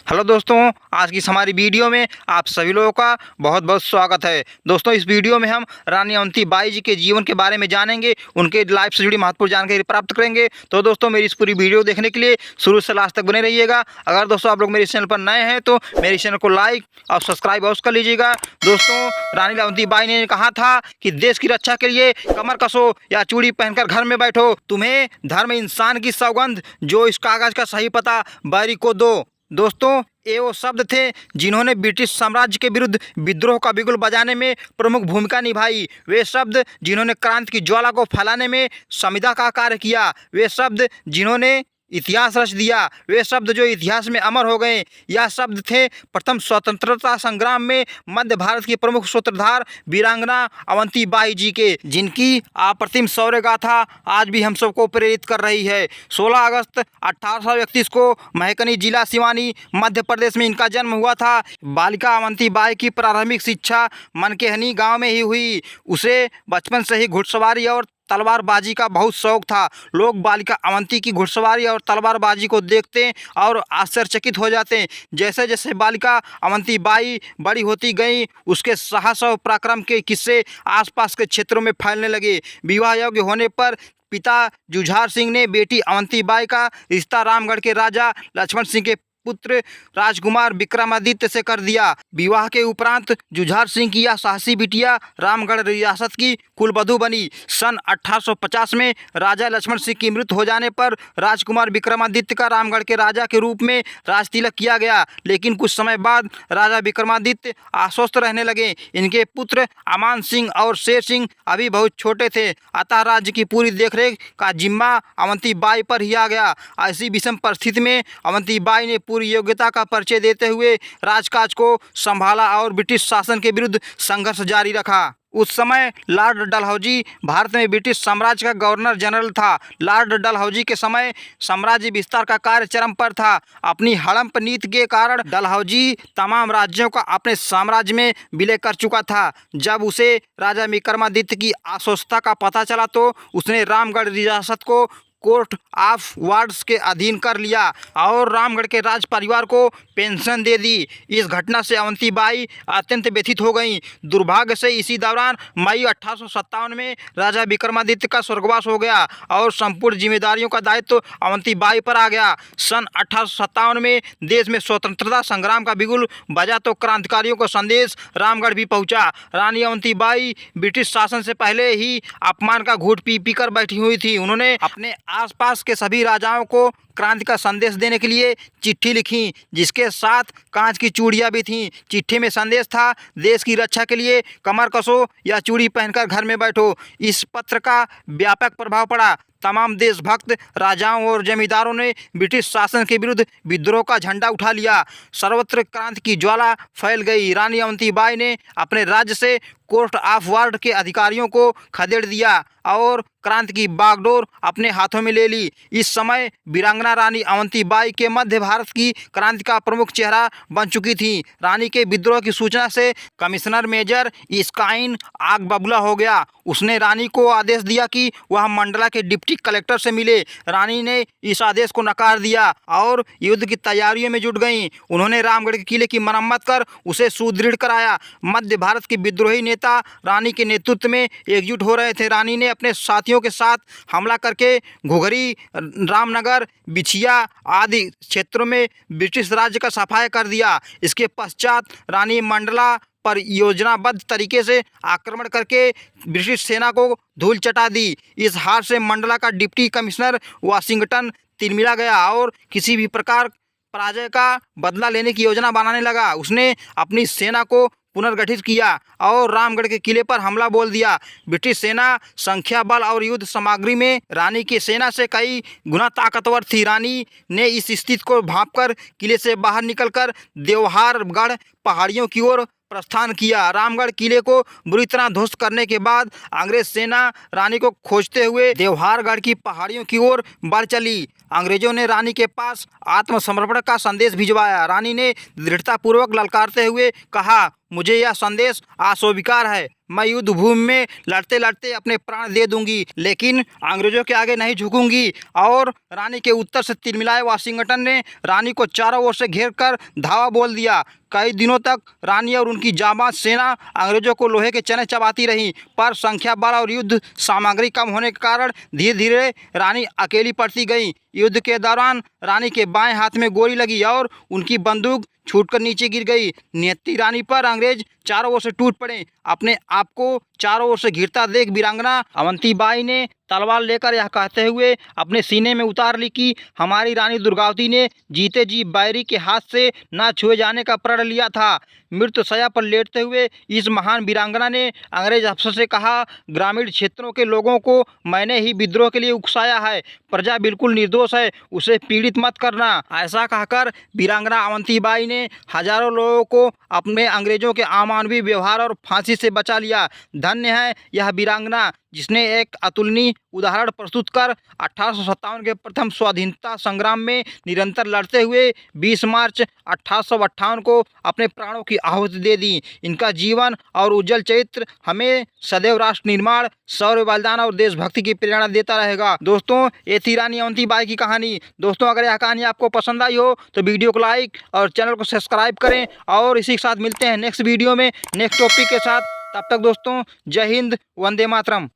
Hello दोस्तों, आज की इस हमारी वीडियो में आप सभी लोगों का बहुत बहुत स्वागत है। दोस्तों, इस वीडियो में हम रानी अवंतीबाई जी के जीवन के बारे में जानेंगे, उनके लाइफ से जुड़ी महत्वपूर्ण जानकारी प्राप्त करेंगे। तो दोस्तों, मेरी इस पूरी वीडियो देखने के लिए शुरू से लास्ट तक बने रहिएगा। अगर दोस्तों आप लोग मेरे चैनल पर नए हैं तो मेरे चैनल को लाइक और सब्सक्राइब अवश्य कर लीजिएगा। दोस्तों, रानी अवंतीबाई ने कहा था कि देश की रक्षा के लिए कमर कसो या चूड़ी पहनकर घर में बैठो, तुम्हें धर्म इंसान की सौगंध, जो इस कागज का सही पता बैरी को दो। दोस्तों, ये वो शब्द थे जिन्होंने ब्रिटिश साम्राज्य के विरुद्ध विद्रोह का बिगुल बजाने में प्रमुख भूमिका निभाई। वे शब्द जिन्होंने क्रांति की ज्वाला को फैलाने में संविदा का कार्य किया। वे शब्द जिन्होंने इतिहास रच दिया। वे शब्द जो इतिहास में अमर हो गए। यह शब्द थे प्रथम स्वतंत्रता संग्राम में मध्य भारत की प्रमुख सूत्रधार वीरांगना अवंतीबाई जी के, जिनकी अप्रतिम शौर्य गाथा आज भी हम सबको प्रेरित कर रही है। 16 अगस्त 1831 को महकनी जिला सिवानी मध्य प्रदेश में इनका जन्म हुआ था। बालिका अवंतीबाई की प्रारंभिक शिक्षा मनकेहनी गांव में ही हुई। उसे बचपन से ही घुड़सवारी और तलवारबाजी का बहुत शौक था। लोग बालिका अवंती की घुड़सवारी और तलवारबाजी को देखते और आश्चर्यचकित हो जाते। जैसे जैसे बालिका अवंतीबाई बड़ी होती गई, उसके साहस और पराक्रम के किस्से आसपास के क्षेत्रों में फैलने लगे। विवाह योग्य होने पर पिता जुझार सिंह ने बेटी अवंतीबाई का रिश्ता रामगढ़ के राजा लक्ष्मण सिंह के पुत्र राजकुमार विक्रमादित्य से कर दिया। विवाह के उपरांत जुझार सिंह की यह साहसी बिटिया रामगढ़ रियासत की कुलवधू बनी। सन 1850 में राजा लक्ष्मण सिंह की मृत्यु हो जाने पर राजकुमार विक्रमादित्य का रामगढ़ के राजा के रूप में राजतिलक किया गया। लेकिन कुछ समय बाद राजा विक्रमादित्य अस्वस्थ रहने लगे। इनके पुत्र अमान सिंह और शेर सिंह अभी बहुत छोटे थे, अतः राज्य की पूरी देखरेख का जिम्मा अवंतीबाई पर ही आ गया। ऐसी विषम परिस्थिति में अवंतीबाई ने पूरी योग्यता का परिचय देते हुए राजकाज को संभाला और ब्रिटिश शासन के विरुद्ध संघर्ष जारी रखा। उस समय लॉर्ड डलहौजी भारत में ब्रिटिश साम्राज्य का गवर्नर जनरल था। लॉर्ड डलहौजी के समय साम्राज्य विस्तार का कार्य चरम पर था। अपनी हड़प नीति के कारण डलहौजी तमाम राज्यों का अपने साम्राज्य में विलय कर चुका था। जब उसे राजा विक्रमादित्य की अस्वस्थता का पता चला तो उसने रामगढ़ रियासत को कोर्ट ऑफ वार्ड्स के अधीन कर लिया और रामगढ़ के राज परिवार को पेंशन दे दी। इस घटना से अवंतीबाई अत्यंत व्यथित हो गईं। दुर्भाग्य से इसी दौरान मई 1857 में राजा विक्रमादित्य का स्वर्गवास हो गया और संपूर्ण जिम्मेदारियों का दायित्व अवंतीबाई पर आ गया। सन 1857 में देश में स्वतंत्रता संग्राम का बिगुल बजा तो क्रांतिकारियों को संदेश रामगढ़ भी पहुंचा। रानी अवंतीबाई ब्रिटिश शासन से पहले ही अपमान का घूंट पी पी कर बैठी हुई थी। उन्होंने अपने आसपास के सभी राजाओं को क्रांति का संदेश देने के लिए चिट्ठी लिखी, जिसके साथ कांच की चूड़ियां भी थीं। चिट्ठी में संदेश था, देश की रक्षा के लिए कमर कसो या चूड़ी पहनकर घर में बैठो। इस पत्र का व्यापक प्रभाव पड़ा। तमाम देशभक्त राजाओं और जमींदारों ने ब्रिटिश शासन के विरुद्ध विद्रोह का झंडा उठा लिया। सर्वत्र क्रांति की ज्वाला फैल गई। रानी अवंतीबाई ने अपने राज्य से कोर्ट ऑफ वार्ड के अधिकारियों को खदेड़ दिया और क्रांति की बागडोर अपने हाथों में ले ली। इस समय वीरांगना रानी अवंतीबाई के मध्य भारत की क्रांति का प्रमुख चेहरा बन चुकी थी। रानी के विद्रोह की सूचना से कमिश्नर मेजर इस्काइन आग बबूला हो गया। उसने रानी को आदेश दिया कि वह मंडला के डिप्टी कलेक्टर से मिले। रानी ने इस आदेश को नकार दिया और युद्ध की तैयारियों में जुट गईं। उन्होंने रामगढ़ के किले की मरम्मत कर उसे सुदृढ़ कराया। मध्य भारत के विद्रोही नेता रानी के नेतृत्व में एकजुट हो रहे थे। रानी ने अपने साथियों के साथ हमला करके घुघरी, रामनगर, बिछिया आदि क्षेत्रों में ब्रिटिश राज्य का सफाया कर दिया। इसके पश्चात रानी मंडला पर योजनाबद्ध तरीके से आक्रमण करके ब्रिटिश सेना को धूल चटा दी। इस हार से मंडला का डिप्टी कमिश्नर वाशिंगटन तिलमिला गया और किसी भी प्रकार पराजय का बदला लेने की योजना बनाने लगा। उसने अपनी सेना को पुनर्गठित किया और रामगढ़ के किले पर हमला बोल दिया। ब्रिटिश सेना संख्या बल और युद्ध सामग्री में रानी की सेना से कई गुना ताकतवर थी। रानी ने इस स्थिति को भांपकर किले से बाहर निकलकर देवहारगढ़ पहाड़ियों की ओर प्रस्थान किया। रामगढ़ किले को बुरी तरह ध्वस्त करने के बाद अंग्रेज सेना रानी को खोजते हुए देवहारगढ़ की पहाड़ियों की ओर बढ़ चली। अंग्रेजों ने रानी के पास आत्मसमर्पण का संदेश भिजवाया। रानी ने दृढ़तापूर्वक ललकारते हुए कहा, मुझे यह संदेश अस्वीकार है। मैं युद्ध भूमि में लड़ते लड़ते अपने प्राण दे दूंगी, लेकिन अंग्रेजों के आगे नहीं झुकूंगी। और रानी के उत्तर से तिलमिलाए वाशिंगटन ने रानी को चारों ओर से घेर कर धावा बोल दिया। कई दिनों तक रानी और उनकी जाबाज सेना अंग्रेजों को लोहे के चने चबाती रही, पर संख्या बल और युद्ध सामग्री कम होने के कारण धीरे धीरे रानी अकेली पड़ती गई। युद्ध के दौरान रानी के बाएं हाथ में गोली लगी और उनकी बंदूक छूटकर नीचे गिर गई। नियति रानी पर अंग्रेज चारों ओर से टूट पड़े। अपने आप को चारों ओर से घिरता देख वीरांगना अवंती बाई ने तलवार लेकर यह कहते हुए अपने सीने में उतार ली कि हमारी रानी दुर्गावती ने जीते जी बैरी के हाथ से न छुए जाने का प्रण लिया था। मृत्यु शैया पर लेटते हुए इस महान वीरांगना ने अंग्रेज अफसर से कहा, ग्रामीण क्षेत्रों के लोगों को मैंने ही विद्रोह के लिए उकसाया है, प्रजा बिल्कुल निर्दोष है, उसे पीड़ित मत करना। ऐसा कहकर वीरांगना अवंती बाई ने हजारों लोगों को अपने अंग्रेजों के अमानवीय व्यवहार और फांसी से बचा लिया। धन्य है यह वीरांगना जिसने एक अतुलनीय उदाहरण प्रस्तुत कर 1857 के प्रथम स्वाधीनता संग्राम में निरंतर लड़ते हुए 20 मार्च 1858 को अपने प्राणों की आहुति दे दी। इनका जीवन और उज्जवल चरित्र हमें सदैव राष्ट्र निर्माण, शौर्य, बलिदान और देशभक्ति की प्रेरणा देता रहेगा। दोस्तों, ये थी रानी अवंती बाई की कहानी। दोस्तों, अगर यह कहानी आपको पसंद आई हो तो वीडियो को लाइक और चैनल को सब्सक्राइब करें, और इसी के साथ मिलते हैं नेक्स्ट वीडियो में नेक्स्ट टॉपिक के साथ। तब तक दोस्तों, जय हिंद, वंदे मातरम।